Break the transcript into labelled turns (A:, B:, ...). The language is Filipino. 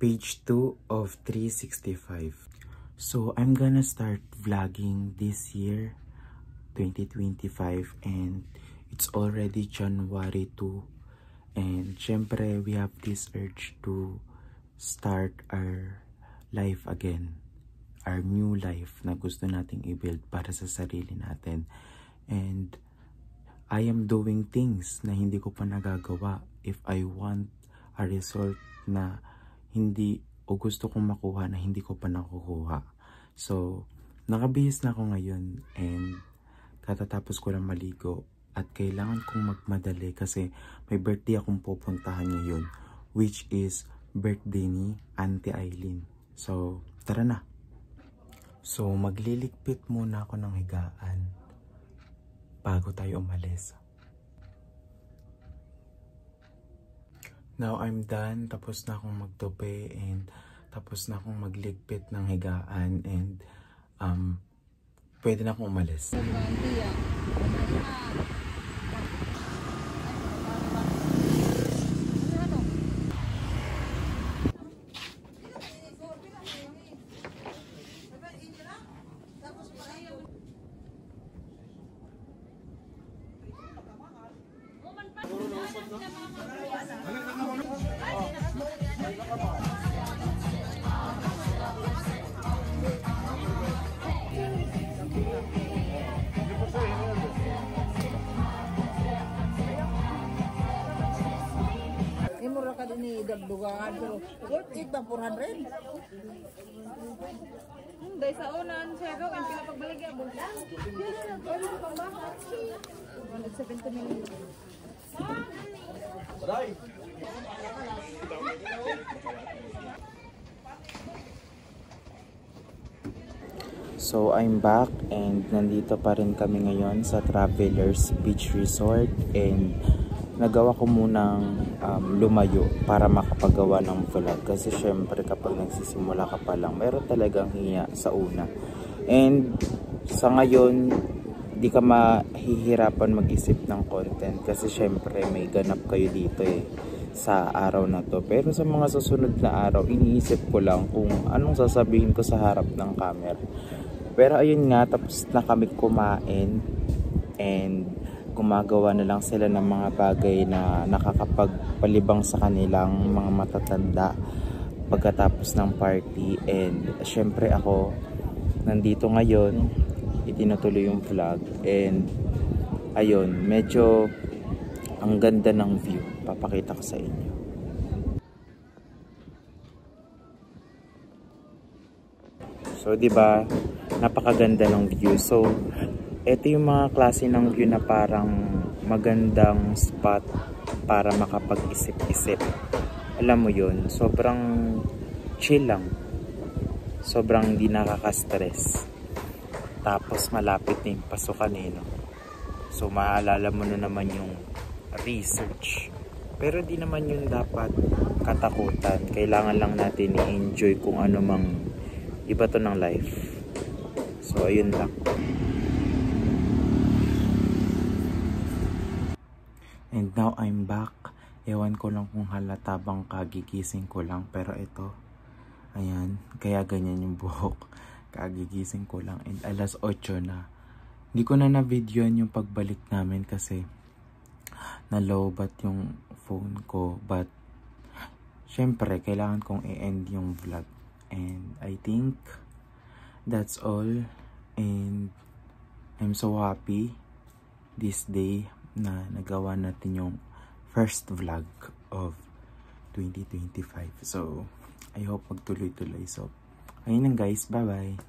A: page 2 of 365. So I'm gonna start vlogging this year 2025 and it's already January 2 and syempre we have this urge to start our life again, our new life na gusto nating i-build para sa sarili natin. And I am doing things na hindi ko pa nagagawa if I want a result na hindi o gusto kong makuha na hindi ko pa nakukuha. So, nakabihis na ako ngayon and katatapos ko lang maligo at kailangan kong magmadali kasi may birthday akong pupuntahan ngayon, which is birthday ni Auntie Eileen. So, tara na. So, magliligpit muna ako ng higaan bago tayo umalis. Now, I'm done. Tapos na akong magtupi and tapos na akong magligpit ng higaan and pwede na akong umalis.
B: Mura ka din idagdugaan pero worth it ba 400?
C: Dahil sa unan siya gawin pila pagbalagya mo. 170 million.
A: So I'm back and nandito pa rin kami ngayon sa Travelers Beach Resort and nagawa ko munang lumayo para makapagawa ng vlog kasi syempre kapag nagsisimula ka pa lang meron talagang hiya sa una and sa ngayon di ka mahihirapan mag-isip ng content kasi syempre may ganap kayo dito sa araw na to, pero sa mga susunod na araw iniisip ko lang kung anong sasabihin ko sa harap ng camera. Pero ayun nga, tapos na kami kumain and gumagawa na lang sila ng mga bagay na nakakapagpalibang sa kanilang mga matatanda pagkatapos ng party. And syempre ako nandito ngayon, itinutuloy yung vlog and ayun, medyo ang ganda ng view, papakita ko sa inyo. So 'di ba, napakaganda ng view. So ito yung mga klase ng view na parang magandang spot para makapag-isip-isip. Alam mo yun, sobrang chill lang. Sobrang hindi nakaka-stress. Tapos malapit na yung pasukan no? So maalala mo na naman yung research. Pero di naman yun dapat katakutan. Kailangan lang natin i-enjoy kung ano mang iba to ng life. So ayun lang. And now I'm back. Ewan ko lang kung halata bang kagigising ko lang. Pero ito, ayan, kaya ganyan yung buhok. Kagigising ko lang. And alas 8 na. Hindi ko na na-videoan yung pagbalik namin kasi na-lowbat yung phone ko. But, syempre, kailangan kong i-end yung vlog. And I think that's all. And I'm so happy this day na nagawa natin yung first vlog of 2025. So, I hope magtuloy-tuloy. So, ayun lang guys. Bye-bye.